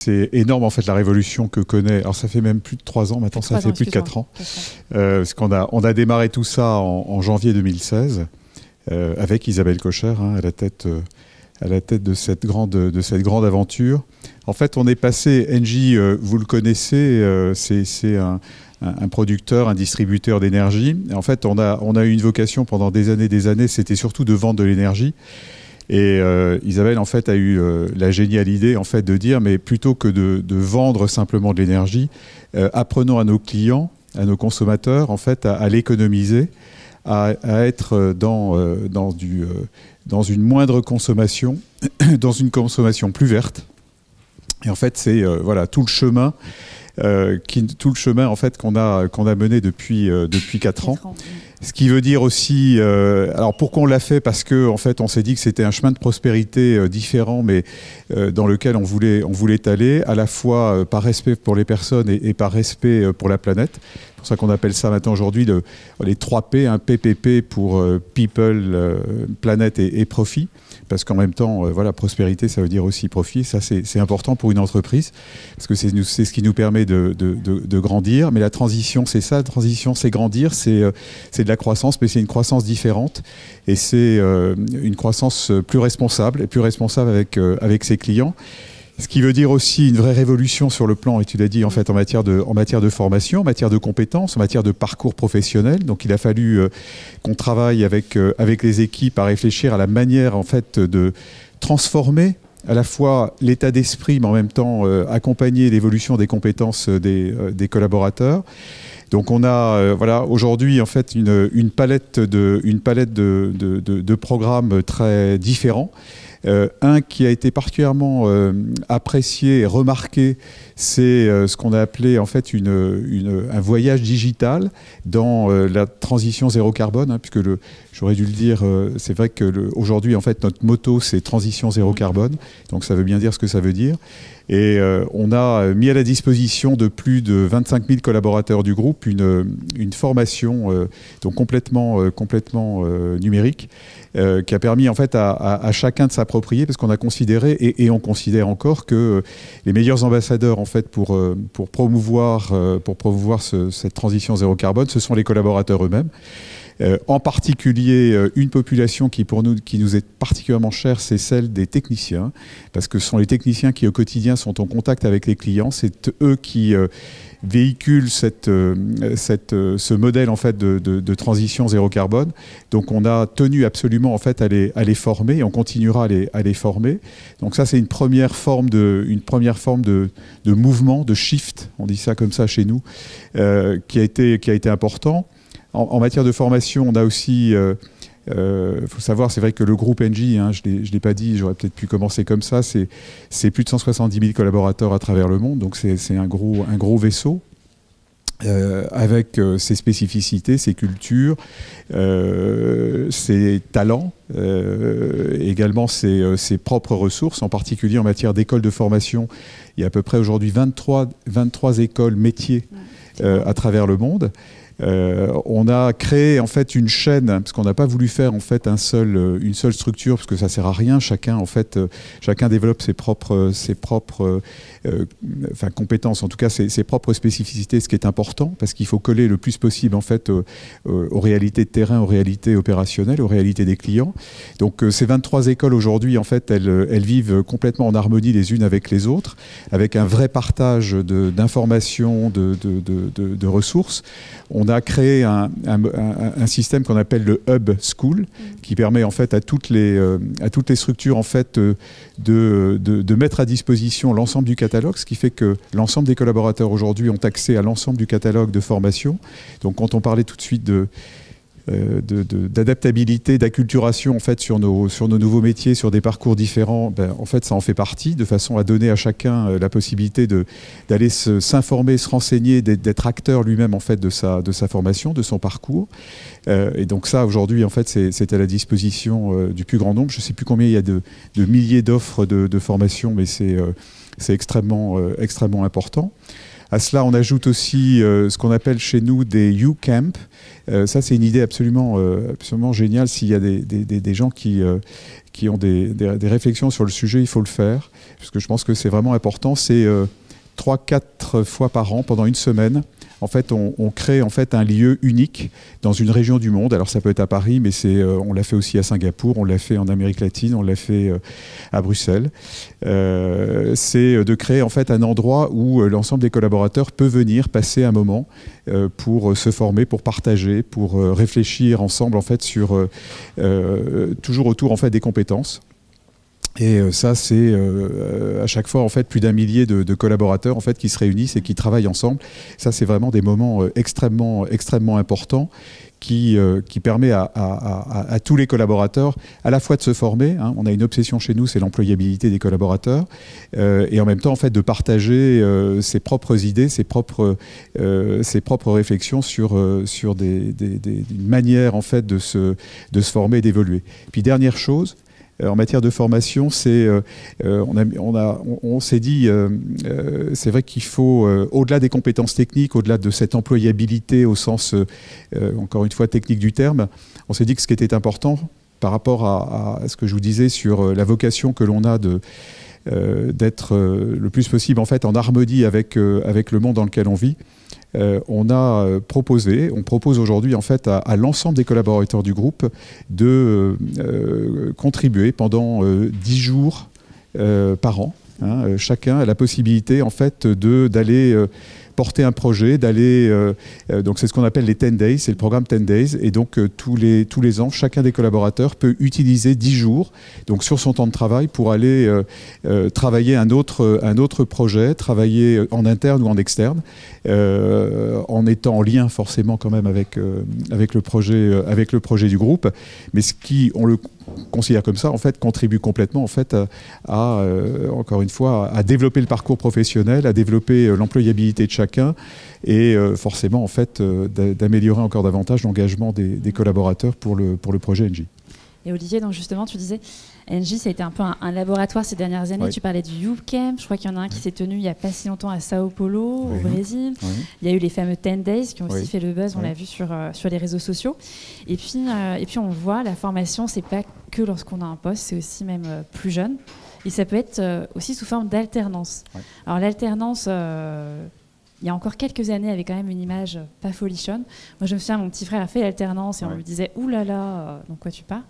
C'est énorme en fait la révolution que connaît. Alors ça fait même plus de 3 ans maintenant, ça fait plus de 4 ans. Parce on a démarré tout ça en janvier 2016 avec Isabelle Kocher à la tête de cette grande aventure. En fait, on est passé, Engie, vous le connaissez, c'est un producteur, un distributeur d'énergie. En fait, on a eu une vocation pendant des années, c'était surtout de vendre de l'énergie. Et Isabelle, en fait, a eu la géniale idée, en fait, de dire, mais plutôt que de vendre simplement de l'énergie, apprenons à nos clients, à nos consommateurs, en fait, à l'économiser, à être dans une moindre consommation, dans une consommation plus verte. Et en fait, c'est voilà tout le chemin en fait qu'on a mené depuis 4 ans. Ce qui veut dire aussi, alors pourquoi on l'a fait? Parce que en fait, on s'est dit que c'était un chemin de prospérité différent, mais dans lequel on voulait aller, à la fois par respect pour les personnes et par respect pour la planète. C'est pour ça qu'on appelle ça maintenant aujourd'hui les 3 P, un PPP pour People, Planète et Profit. Parce qu'en même temps, voilà, prospérité, ça veut dire aussi profit. Ça, c'est important pour une entreprise, parce que c'est ce qui nous permet de grandir. Mais la transition, c'est ça. La transition, c'est grandir, c'est de la croissance, mais c'est une croissance différente. Et c'est une croissance plus responsable, et plus responsable avec ses clients. Ce qui veut dire aussi une vraie révolution sur le plan, et tu l'as dit, en fait, en matière de formation, en matière de compétences, en matière de parcours professionnel. Donc, il a fallu qu'on travaille avec les équipes à réfléchir à la manière, en fait, de transformer à la fois l'état d'esprit, mais en même temps accompagner l'évolution des compétences des collaborateurs. Donc on a voilà, aujourd'hui en fait une palette de programmes très différents. Un qui a été particulièrement apprécié et remarqué, c'est ce qu'on a appelé en fait un voyage digital dans la transition zéro carbone, puisque j'aurais dû le dire, c'est vrai que aujourd'hui en fait notre motto c'est transition zéro carbone, donc ça veut bien dire ce que ça veut dire. Et on a mis à la disposition de plus de 25 000 collaborateurs du groupe une formation donc complètement numérique qui a permis en fait à chacun de s'approprier, parce qu'on a considéré et on considère encore que les meilleurs ambassadeurs en fait pour promouvoir cette transition zéro carbone, ce sont les collaborateurs eux-mêmes. En particulier, une population qui nous est particulièrement chère, c'est celle des techniciens, parce que ce sont les techniciens qui au quotidien sont en contact avec les clients. C'est eux qui véhiculent ce modèle en fait de transition zéro carbone. Donc on a tenu absolument en fait à les former, et on continuera à les former. Donc ça c'est une première forme de mouvement, de shift, on dit ça comme ça chez nous, qui a été important. En matière de formation, on a aussi, faut savoir, c'est vrai que le groupe Engie, je l'ai pas dit, j'aurais peut-être pu commencer comme ça, c'est plus de 170 000 collaborateurs à travers le monde, donc c'est un gros vaisseau. Avec ses spécificités, ses cultures, ses talents, également ses propres ressources, en particulier en matière d'écoles de formation. Il y a à peu près aujourd'hui 23 écoles métiers à travers le monde. On a créé en fait une chaîne, parce qu'on n'a pas voulu faire en fait une seule structure, parce que ça sert à rien. Chacun développe ses propres compétences, en tout cas ses propres spécificités, ce qui est important, parce qu'il faut coller le plus possible en fait aux réalités de terrain, aux réalités opérationnelles, aux réalités des clients. Donc ces 23 écoles aujourd'hui en fait elles vivent complètement en harmonie les unes avec les autres, avec un vrai partage d'informations, de ressources. On a créé un système qu'on appelle le Hub School, qui permet en fait à toutes les structures en fait de mettre à disposition l'ensemble du catalogue, ce qui fait que l'ensemble des collaborateurs aujourd'hui ont accès à l'ensemble du catalogue de formation. Donc quand on parlait tout de suite d'adaptabilité, d'acculturation en fait sur nos nouveaux métiers, sur des parcours différents, en fait ça en fait partie, de façon à donner à chacun la possibilité d'aller s'informer, se renseigner, d'être acteur lui-même en fait de sa formation, de son parcours. Et donc ça aujourd'hui en fait c'est à la disposition du plus grand nombre. Je ne sais plus combien il y a de milliers d'offres de formation, mais c'est extrêmement important. À cela, on ajoute aussi ce qu'on appelle chez nous des U-Camp. Ça, c'est une idée absolument géniale. S'il y a des gens qui ont des réflexions sur le sujet, il faut le faire, parce que je pense que c'est vraiment important. C'est 3-4 fois par an, pendant une semaine. En fait, on crée en fait un lieu unique dans une région du monde. Alors ça peut être à Paris, mais on l'a fait aussi à Singapour, on l'a fait en Amérique latine, on l'a fait à Bruxelles. C'est de créer en fait un endroit où l'ensemble des collaborateurs peut venir passer un moment pour se former, pour partager, pour réfléchir ensemble en fait sur toujours autour en fait des compétences. Et ça, c'est à chaque fois en fait plus d'1 millier de collaborateurs en fait qui se réunissent et qui travaillent ensemble. Ça, c'est vraiment des moments extrêmement importants qui permet à tous les collaborateurs à la fois de se former. Hein, on a une obsession chez nous, c'est l'employabilité des collaborateurs, et en même temps en fait de partager ses propres idées, ses propres réflexions sur une manière en fait de se former et d'évoluer. Puis dernière chose. En matière de formation, on s'est dit, c'est vrai qu'il faut, au-delà des compétences techniques, au-delà de cette employabilité au sens, encore une fois, technique du terme, on s'est dit que ce qui était important par rapport à ce que je vous disais sur la vocation que l'on a d'être le plus possible en fait en harmonie avec le monde dans lequel on vit. On propose aujourd'hui en fait à l'ensemble des collaborateurs du groupe de contribuer pendant 10 jours par an. Hein, chacun a la possibilité en fait d'aller porter un projet, donc c'est ce qu'on appelle les 10 days, c'est le programme 10 days, et donc tous les ans, chacun des collaborateurs peut utiliser 10 jours donc sur son temps de travail pour aller travailler un autre projet, travailler en interne ou en externe, en étant en lien forcément quand même avec le projet du groupe, mais ce qui, on le considère comme ça, en fait, contribue complètement en fait encore une fois, à développer le parcours professionnel, à développer l'employabilité de chacun et forcément en fait d'améliorer encore davantage l'engagement des collaborateurs pour le projet Engie. Et Olivier, donc justement, tu disais, Engie, ça a été un peu un laboratoire ces dernières années. Oui. Tu parlais du U-Camp, je crois qu'il y en a un qui s'est tenu il n'y a pas si longtemps à Sao Paulo, au Brésil. Oui. Il y a eu les fameux 10 Days qui ont aussi fait le buzz, on l'a vu sur les réseaux sociaux. Et puis on voit, la formation, c'est pas que lorsqu'on a un poste, c'est aussi même plus jeune. Et ça peut être aussi sous forme d'alternance. Oui. Alors l'alternance... il y a encore quelques années, avait quand même une image pas folichonne. Moi, je me souviens, mon petit frère a fait l'alternance et on lui disait « Ouh là là, donc quoi tu pars ?»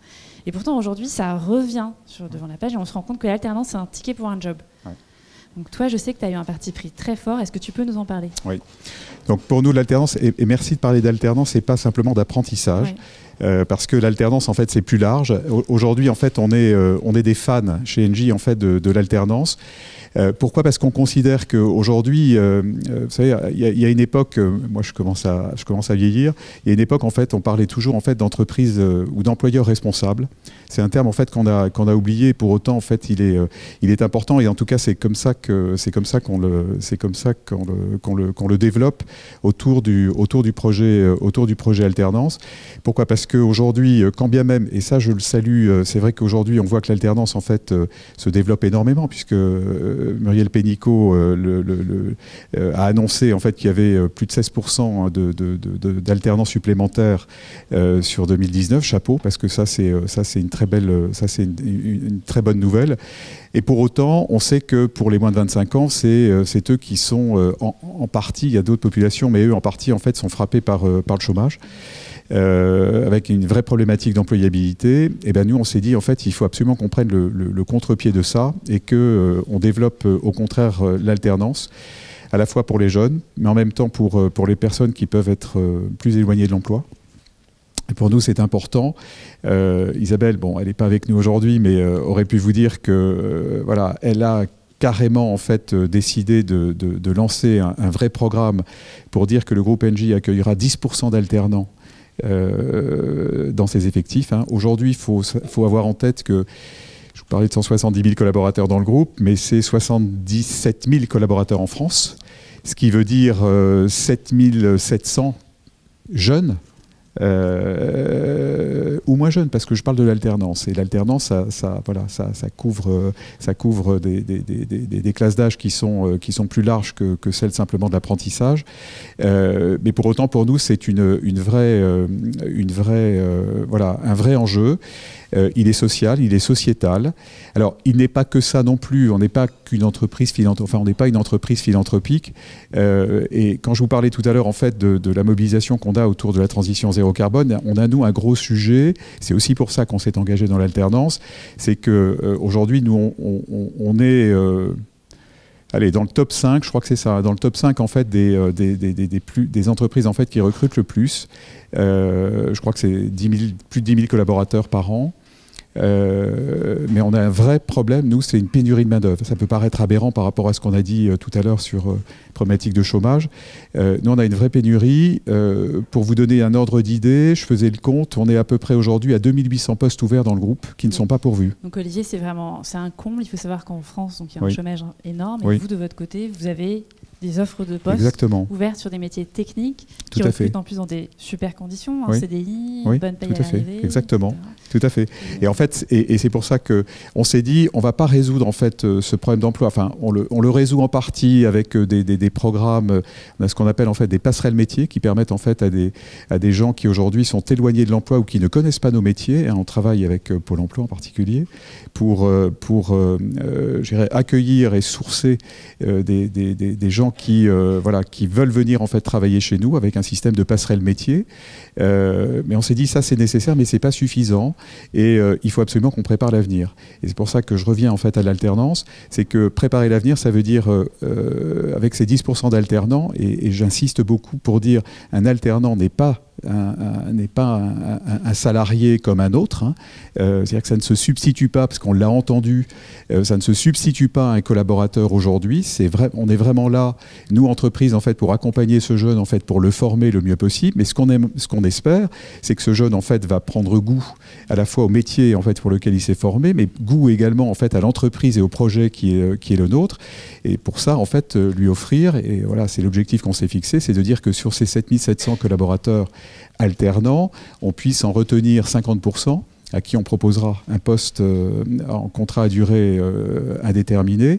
Et pourtant, aujourd'hui, ça revient devant la page et on se rend compte que l'alternance, c'est un ticket pour un job. Ouais. Donc toi, je sais que tu as eu un parti pris très fort. Est-ce que tu peux nous en parler? Oui. Donc pour nous, l'alternance, et merci de parler d'alternance, et pas simplement d'apprentissage. Oui. Parce que l'alternance, en fait, c'est plus large. Aujourd'hui, en fait, on est des fans chez Engie, en fait, de l'alternance. Pourquoi? Parce qu'on considère qu'aujourd'hui, vous savez, il y a une époque, moi je commence à vieillir, il y a une époque en fait, on parlait toujours en fait d'entreprise ou d'employeur responsable. C'est un terme en fait qu'on a oublié. Pour autant, en fait, il est important et en tout cas, c'est comme ça qu'on le développe autour du projet alternance. Pourquoi? Parce qu'aujourd'hui, quand bien même, et ça je le salue, c'est vrai qu'aujourd'hui on voit que l'alternance en fait se développe énormément puisque Muriel Pénicaud a annoncé en fait qu'il y avait plus de 16% d'alternance supplémentaire sur 2019. Chapeau, parce que ça c'est une très bonne nouvelle. Et pour autant, on sait que pour les moins de 25 ans, c'est eux qui sont en partie, il y a d'autres populations, mais eux en partie en fait sont frappés par le chômage. Avec une vraie problématique d'employabilité, et ben nous on s'est dit en fait il faut absolument qu'on prenne le contre-pied de ça et qu'on développe au contraire l'alternance, à la fois pour les jeunes, mais en même temps pour les personnes qui peuvent être plus éloignées de l'emploi. Et pour nous c'est important. Isabelle, bon elle n'est pas avec nous aujourd'hui, mais aurait pu vous dire que voilà, elle a carrément en fait décidé de lancer un vrai programme pour dire que le groupe Engie accueillera 10% d'alternants dans ses effectifs. Hein. Aujourd'hui, il faut avoir en tête que, je vous parlais de 170 000 collaborateurs dans le groupe, mais c'est 77 000 collaborateurs en France, ce qui veut dire 7 700 jeunes ou moins jeunes, parce que je parle de l'alternance. Et l'alternance, ça couvre des classes d'âge qui sont plus larges que celles simplement de l'apprentissage. Mais pour autant, pour nous, c'est un vrai enjeu. Il est social, il est sociétal. Alors, il n'est pas que ça non plus. On n'est pas qu'une entreprise philanthropique. On n'est pas une entreprise philanthropique. Et quand je vous parlais tout à l'heure, en fait, de la mobilisation qu'on a autour de la transition zéro carbone, on a, nous, un gros sujet. C'est aussi pour ça qu'on s'est engagé dans l'alternance. C'est qu'aujourd'hui, nous, on est... dans le top 5, je crois que c'est ça, dans le top 5 en fait, des entreprises en fait, qui recrutent le plus. Je crois que c'est plus de 10 000 collaborateurs par an. Mais on a un vrai problème, nous, c'est une pénurie de main-d'œuvre. Ça peut paraître aberrant par rapport à ce qu'on a dit tout à l'heure sur problématique de chômage. Nous, on a une vraie pénurie. Pour vous donner un ordre d'idée, je faisais le compte, on est à peu près aujourd'hui à 2800 postes ouverts dans le groupe qui ne sont pas pourvus. Donc Olivier, c'est un comble. Il faut savoir qu'en France, donc, il y a un chômage énorme. Et vous, de votre côté, vous avez des offres de postes ouvertes sur des métiers techniques qui recrutent en plus dans des super conditions, CDI, une bonne paye à l'arrivée. Exactement, tout à fait. Et en fait, et c'est pour ça qu'on s'est dit, on ne va pas résoudre en fait ce problème d'emploi. Enfin, on le résout en partie avec des programmes, on a ce qu'on appelle en fait des passerelles métiers qui permettent en fait à des gens qui aujourd'hui sont éloignés de l'emploi ou qui ne connaissent pas nos métiers. On travaille avec Pôle emploi en particulier pour accueillir et sourcer des gens qui veulent venir en fait travailler chez nous avec un système de passerelle métier. Mais on s'est dit ça c'est nécessaire mais c'est pas suffisant et il faut absolument qu'on prépare l'avenir. Et c'est pour ça que je reviens en fait à l'alternance, c'est que préparer l'avenir ça veut dire avec ces 10% d'alternants et j'insiste beaucoup pour dire un alternant n'est pas un salarié comme un autre. C'est-à-dire que ça ne se substitue pas, parce qu'on l'a entendu, ça ne se substitue pas à un collaborateur aujourd'hui. On est vraiment là, nous, entreprise, en fait, pour accompagner ce jeune, en fait, pour le former le mieux possible. Mais ce qu'on espère, c'est que ce jeune, en fait, va prendre goût à la fois au métier, en fait, pour lequel il s'est formé, mais goût également, en fait, à l'entreprise et au projet qui est le nôtre. Et pour ça, en fait, lui offrir, et voilà, c'est l'objectif qu'on s'est fixé, c'est de dire que sur ces 7700 collaborateurs alternants, on puisse en retenir 50% à qui on proposera un poste en contrat à durée indéterminée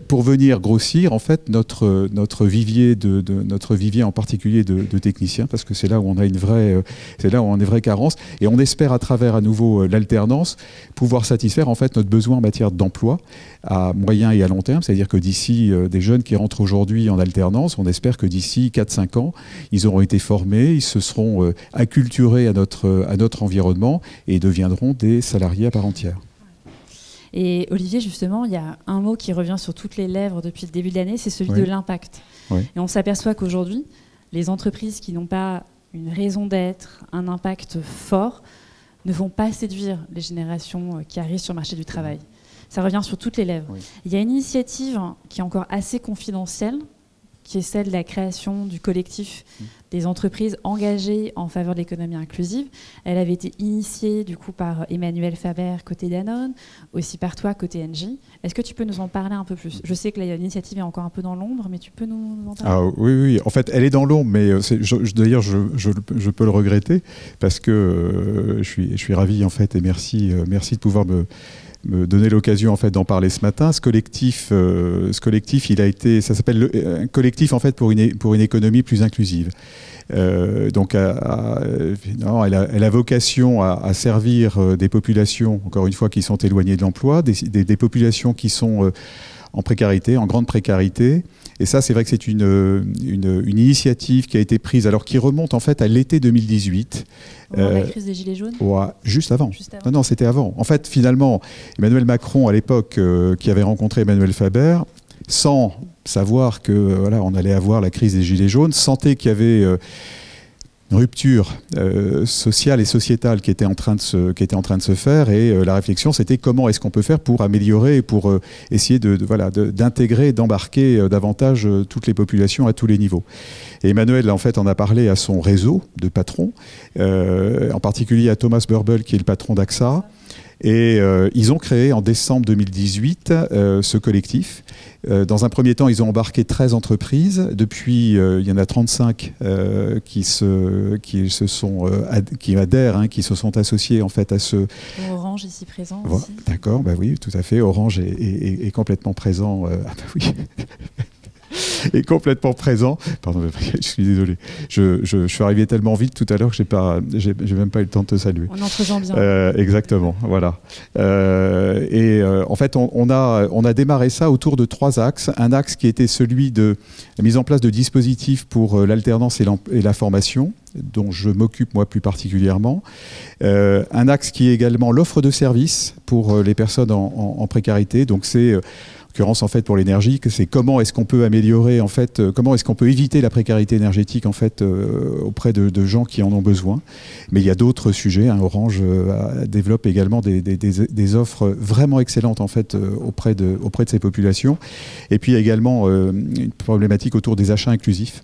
pour venir grossir en fait notre vivier notre vivier en particulier de techniciens, parce que c'est là où on a une vraie carence, et on espère à travers à nouveau l'alternance pouvoir satisfaire en fait notre besoin en matière d'emploi à moyen et à long terme, c'est-à-dire que d'ici des jeunes qui rentrent aujourd'hui en alternance, on espère que d'ici 4-5 ans, ils auront été formés, ils se seront acculturés à notre environnement et deviendront des salariés à part entière. Et Olivier, justement, il y a un mot qui revient sur toutes les lèvres depuis le début de l'année, c'est celui de l'impact. Oui. Et on s'aperçoit qu'aujourd'hui, les entreprises qui n'ont pas une raison d'être, un impact fort, ne vont pas séduire les générations qui arrivent sur le marché du travail. Ça revient sur toutes les lèvres. Oui. Il y a une initiative qui est encore assez confidentielle, qui est celle de la création du collectif des entreprises engagées en faveur de l'économie inclusive. Elle avait été initiée du coup par Emmanuel Faber côté Danone, aussi par toi côté Engie. Est-ce que tu peux nous en parler un peu plus? Je sais que l'initiative est encore un peu dans l'ombre, mais tu peux nous en parler? Oui. En fait, elle est dans l'ombre, mais d'ailleurs, je peux le regretter parce que je suis ravi en fait et merci de pouvoir me donner l'occasion en fait d'en parler ce matin. Ce collectif, ça s'appelle un collectif en fait pour une économie plus inclusive. Donc, elle a vocation à servir des populations, encore une fois, qui sont éloignées de l'emploi, des populations qui sont en précarité, en grande précarité. Et ça, c'est vrai que c'est une initiative qui a été prise, alors qui remonte en fait à l'été 2018. La crise des Gilets jaunes ? Juste avant. Non, c'était avant. En fait, finalement, Emmanuel Macron, à l'époque, qui avait rencontré Emmanuel Faber, sans savoir que on allait avoir la crise des Gilets jaunes, sentait qu'il y avait une rupture sociale et sociétale qui était en train de se faire, et la réflexion c'était comment est-ce qu'on peut faire pour améliorer et pour essayer d'intégrer et d'embarquer davantage toutes les populations à tous les niveaux. Et Emmanuel en fait en a parlé à son réseau de patrons, en particulier à Thomas Burbel qui est le patron d'AXA. Et ils ont créé en décembre 2018 ce collectif. Dans un premier temps, ils ont embarqué 13 entreprises. Depuis, il y en a 35 qui adhèrent, hein, qui se sont associés en fait à ce. Orange ici présent. Voilà, d'accord, bah oui, tout à fait. Orange est complètement présent. Ah bah oui. Est complètement présent. Pardon, je suis désolé. Je suis arrivé tellement vite tout à l'heure que j'ai même pas eu le temps de te saluer. On entre-gens bien. Exactement, voilà. En fait, on a démarré ça autour de 3 axes. Un axe qui était celui de la mise en place de dispositifs pour l'alternance et la formation, dont je m'occupe moi plus particulièrement. Un axe qui est également l'offre de services pour les personnes en précarité. Donc c'est en l'occurrence en fait pour l'énergie, c'est comment est-ce qu'on peut améliorer en fait, comment est-ce qu'on peut éviter la précarité énergétique en fait auprès de gens qui en ont besoin. Mais il y a d'autres sujets. Hein. Orange développe également des offres vraiment excellentes en fait auprès de ces populations. Et puis également une problématique autour des achats inclusifs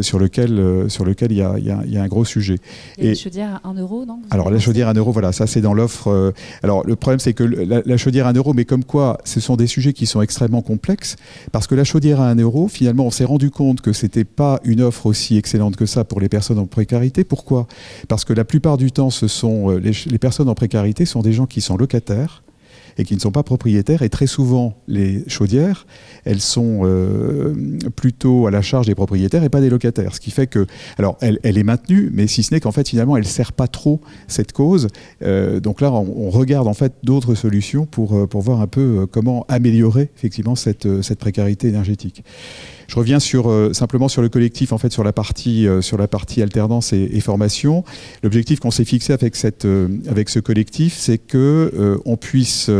sur lequel il y a un gros sujet. Et la chaudière à 1 euro, non? Alors la chaudière à 1 euro, voilà, ça c'est dans l'offre. Alors le problème c'est que la chaudière à 1 euro, mais comme quoi ce sont des sujets qui sont extrêmement complexe, parce que la chaudière à 1 euro, finalement, on s'est rendu compte que c'était pas une offre aussi excellente que ça pour les personnes en précarité. Pourquoi? Parce que la plupart du temps, ce sont les personnes en précarité sont des gens qui sont locataires et qui ne sont pas propriétaires. Et très souvent, les chaudières, elles sont plutôt à la charge des propriétaires et pas des locataires. Ce qui fait que, alors, elle est maintenue, mais si ce n'est qu'en fait, finalement, elle ne sert pas trop cette cause. Donc là, on regarde en fait d'autres solutions pour voir un peu comment améliorer effectivement cette précarité énergétique. Je reviens simplement sur le collectif, en fait, sur la partie alternance et formation. L'objectif qu'on s'est fixé avec ce collectif, c'est que on puisse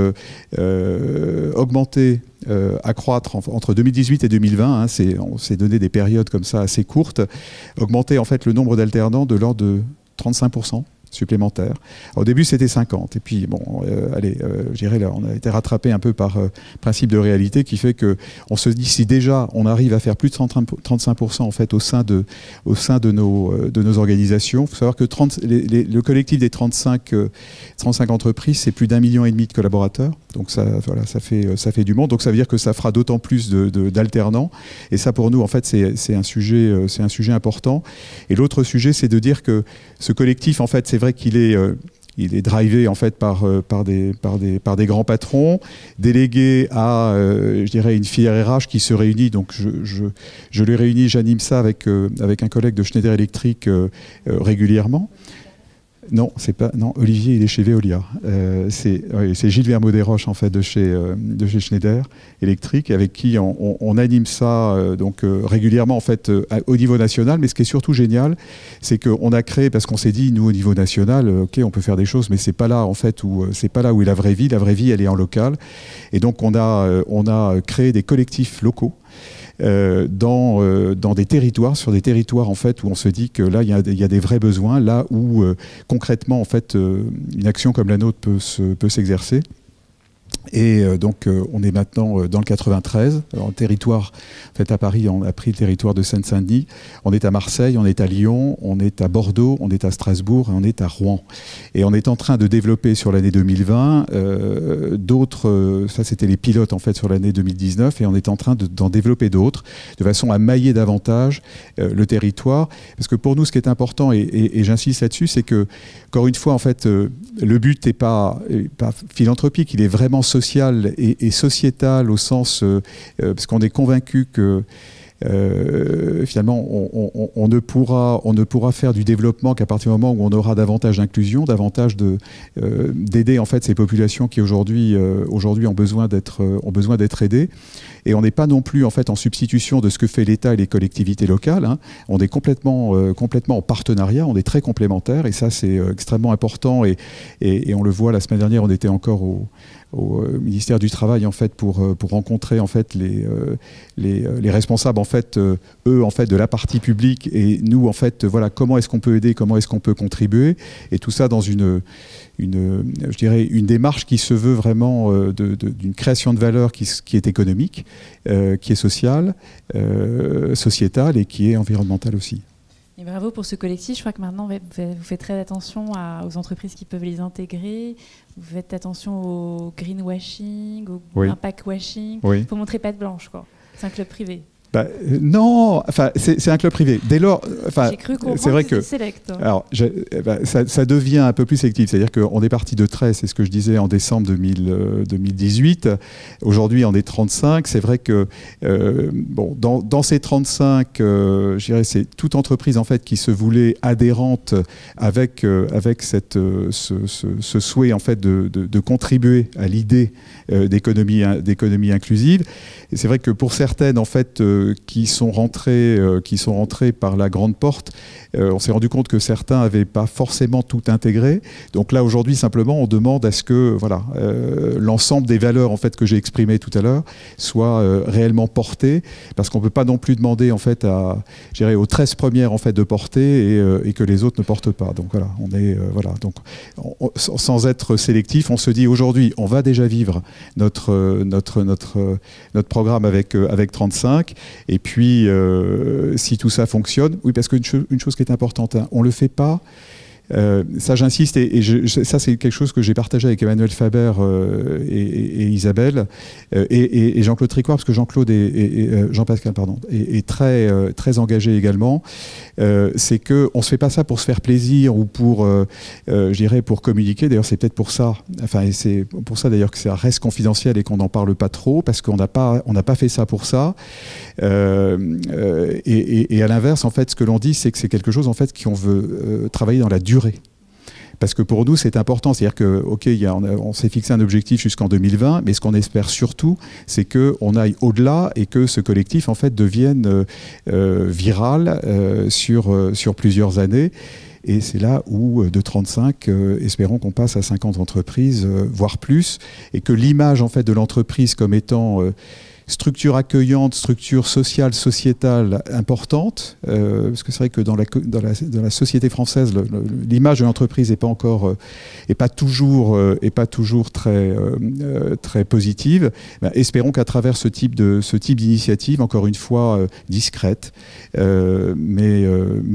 augmenter, accroître entre 2018 et 2020. Hein, on s'est donné des périodes comme ça assez courtes. Augmenter en fait le nombre d'alternants de l'ordre de 35%. Supplémentaires. Au début, c'était 50. Et puis, bon, je dirais, là, on a été rattrapé un peu par principe de réalité qui fait qu'on se dit, si déjà on arrive à faire plus de 35% en fait au sein de nos organisations, il faut savoir que le collectif des 35 entreprises, c'est plus d'1,5 million de collaborateurs. Donc ça, voilà, ça fait du monde. Donc ça veut dire que ça fera d'autant plus d'alternants. Et ça, pour nous, en fait, c'est un sujet important. Et l'autre sujet, c'est de dire que ce collectif, en fait, c'est vrai qu'il est drivé en fait par des grands patrons, délégués à, je dirais, une filière RH qui se réunit. Donc je les réunis, j'anime ça avec un collègue de Schneider Electric régulièrement. Non, c'est pas. Non, Olivier, il est chez Veolia. C'est Gilles Vermaux-Desroches en fait de chez Schneider Electric, avec qui on anime ça régulièrement en fait au niveau national. Mais ce qui est surtout génial, c'est qu'on a créé, parce qu'on s'est dit nous au niveau national, ok, on peut faire des choses, mais c'est pas là en fait c'est pas là où est la vraie vie. La vraie vie, elle est en local. Et donc on a créé des collectifs locaux. Dans des territoires, sur des territoires en fait où on se dit que là il y a des vrais besoins, là où concrètement en fait une action comme la nôtre peut s'exercer. Et donc on est maintenant dans le 93, en territoire, en fait à Paris on a pris le territoire de Seine-Saint-Denis, on est à Marseille, on est à Lyon, on est à Bordeaux, on est à Strasbourg et on est à Rouen. Et on est en train de développer sur l'année 2020 ça c'était les pilotes en fait sur l'année 2019, et on est en train d'en développer d'autres, de façon à mailler davantage le territoire. Parce que pour nous ce qui est important, et j'insiste là-dessus, c'est que, encore une fois en fait, le but n'est pas philanthropique, il est vraiment social et sociétal au sens, parce qu'on est convaincu que finalement, on ne pourra faire du développement qu'à partir du moment où on aura davantage d'inclusion, davantage d'aider en fait ces populations qui aujourd'hui ont besoin d'être aidées. Et on n'est pas non plus en fait en substitution de ce que fait l'État et les collectivités locales. Hein. On est complètement en partenariat, on est très complémentaires, et ça c'est extrêmement important. Et on le voit, la semaine dernière, on était encore au ministère du Travail en fait pour rencontrer en fait les responsables en fait eux en fait de la partie publique, et nous en fait voilà, comment est-ce qu'on peut aider, comment est-ce qu'on peut contribuer, et tout ça dans je dirais une démarche qui se veut vraiment d'une création de valeur qui est économique, qui est sociale, sociétale, et qui est environnementale aussi. Et bravo pour ce collectif. Je crois que maintenant, vous faites très attention aux entreprises qui peuvent les intégrer. Vous faites attention au greenwashing, au impact washing. Il faut montrer patte blanche, quoi. C'est un club privé. Non, enfin, c'est un club privé. Dès lors, enfin, j'ai cru comprendre c'est vrai que select. Alors, ça devient un peu plus sélectif. C'est-à-dire qu'on est parti de 13, c'est ce que je disais, en décembre 2018. Aujourd'hui, on est 35. C'est vrai que bon, dans ces 35, je dirais, c'est toute entreprise en fait qui se voulait adhérente avec ce souhait en fait de contribuer à l'idée d'économie inclusive. Et c'est vrai que pour certaines en fait qui sont rentrées par la grande porte, on s'est rendu compte que certains n'avaient pas forcément tout intégré. Donc là aujourd'hui simplement on demande à ce que l'ensemble des valeurs en fait que j'ai exprimées tout à l'heure soient réellement portées, parce qu'on ne peut pas non plus demander en fait aux 13 premières en fait de porter et que les autres ne portent pas. Donc voilà, on est donc sans être sélectif, on se dit aujourd'hui on va déjà vivre notre programme avec 35, et puis si tout ça fonctionne, oui, parce qu'une chose qui est importante, hein, on ne le fait pas. Ça j'insiste, ça c'est quelque chose que j'ai partagé avec Emmanuel Faber et Isabelle et Jean-Claude Tricouart, parce que Jean-Claude et Jean-Pascal est très engagé également. C'est qu'on ne se fait pas ça pour se faire plaisir ou pour communiquer. D'ailleurs c'est peut-être pour ça, et c'est pour ça d'ailleurs que ça reste confidentiel et qu'on n'en parle pas trop, parce qu'on n'a pas fait ça pour ça. Et à l'inverse, en fait, ce que l'on dit, c'est que c'est quelque chose en fait qu'on veut travailler dans la durée. Parce que pour nous, c'est important. C'est-à-dire que, on s'est fixé un objectif jusqu'en 2020, mais ce qu'on espère surtout, c'est qu'on aille au-delà et que ce collectif, en fait, devienne viral sur plusieurs années. Et c'est là où, de 35, espérons qu'on passe à 50 entreprises, voire plus, et que l'image, en fait, de l'entreprise comme étant structure accueillante, structure sociale, sociétale importante, parce que c'est vrai que dans la société française, l'image de l'entreprise n'est pas encore, est pas toujours très positive. Espérons qu'à travers ce type d'initiative, encore une fois discrète, mais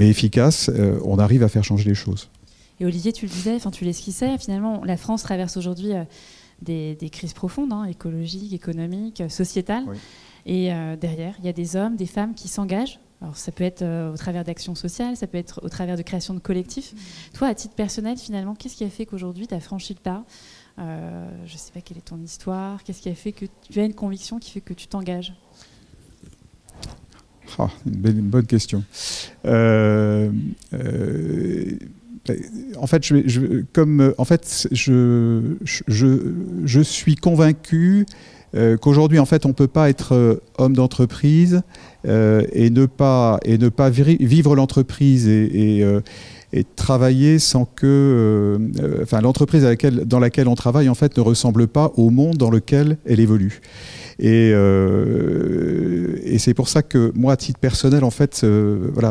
efficace, on arrive à faire changer les choses. Et Olivier, tu le disais, tu l'esquissais, finalement, la France traverse aujourd'hui des crises profondes, écologiques, économiques, sociétales. Oui. Et derrière, il y a des hommes, des femmes qui s'engagent. Alors, ça peut être au travers d'actions sociales, ça peut être au travers de création de collectifs. Toi, à titre personnel, finalement, qu'est-ce qui a fait qu'aujourd'hui, tu as franchi le pas ? Je ne sais pas quelle est ton histoire. Qu'est-ce qui a fait que tu as une conviction qui fait que tu t'engages ? Une bonne question. En fait, je suis convaincu qu'aujourd'hui, en fait, on ne peut pas être homme d'entreprise et ne pas vivre l'entreprise et travailler sans que l'entreprise dans laquelle on travaille, en fait, ne ressemble pas au monde dans lequel elle évolue. Et c'est pour ça que moi, à titre personnel, en fait,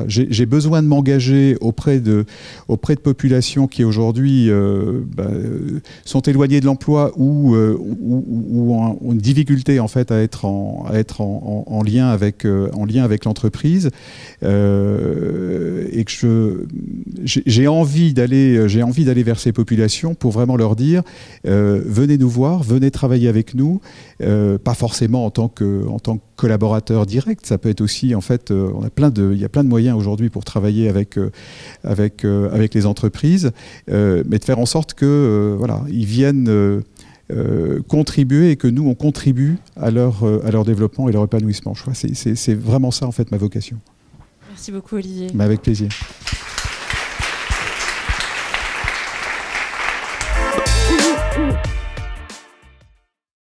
j'ai besoin de m'engager auprès de populations qui aujourd'hui sont éloignées de l'emploi ou ont une difficulté en fait à être en lien avec l'entreprise, et que j'ai envie d'aller vers ces populations pour vraiment leur dire venez nous voir, venez travailler avec nous, pas forcément en tant que collaborateur direct, ça peut être aussi en fait il y a plein de moyens aujourd'hui pour travailler avec les entreprises, mais de faire en sorte que ils viennent contribuer et que nous on contribue à leur développement et leur épanouissement. Je crois que c'est vraiment ça en fait ma vocation. Merci beaucoup Olivier. Avec plaisir.